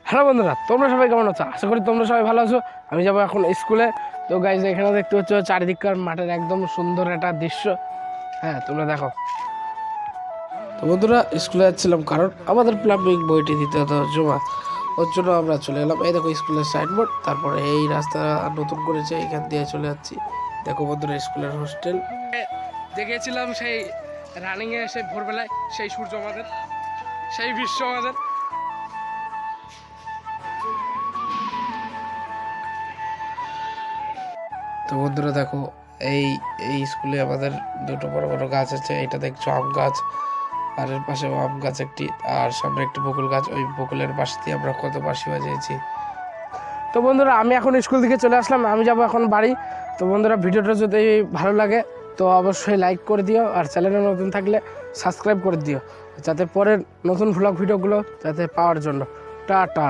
Hello বন্ধুরা, তোমরা সবাই কেমন আছো? আশা করি তোমরা সবাই ভালো আছো। আমি যাবো এখন স্কুলে। তো গাইজ এখানে দেখতে পাচ্ছ চারিদিককার মাঠের একদম সুন্দর একটা দৃশ্য। হ্যাঁ, তোমরা দেখো। তো বন্ধুরা, স্কুলে যাচ্ছিলাম কারণ আমাদের প্লাম্বিং বইটি দিতে হতো জমা। ওর জন্য আমরা চলে এলাম। এই দেখো স্কুলের সাইনবোর্ড, তারপরে এই রাস্তা নতুন করেছে, এখান দিয়ে চলে যাচ্ছি। দেখো বন্ধুরা, স্কুলের হোস্টেল দেখেছিলাম সেই রানিংয়ে, সেই ভোরবেলায়, সেই সূর্য আমাদের, সেই বিশ্ব আমাদের। তো বন্ধুরা দেখো, এই এই স্কুলে আমাদের দুটো বড় বড় গাছ আছে। এটা দেখছো আম গাছ, আর এর পাশে আম গাছ একটি, আর সামনে একটি বকুল গাছ। ওই বকুলের পাশে দিয়ে আমরা কত বাঁশি বাজিয়েছি। তো বন্ধুরা, আমি এখন স্কুল থেকে চলে আসলাম, আমি যাব এখন বাড়ি। তো বন্ধুরা, ভিডিওটা যদি ভালো লাগে তো অবশ্যই লাইক করে দিও, আর চ্যানেলে নতুন থাকলে সাবস্ক্রাইব করে দিও, যাতে পরের নতুন ভ্লগ ভিডিওগুলো যাতে পাওয়ার জন্য। টাটা।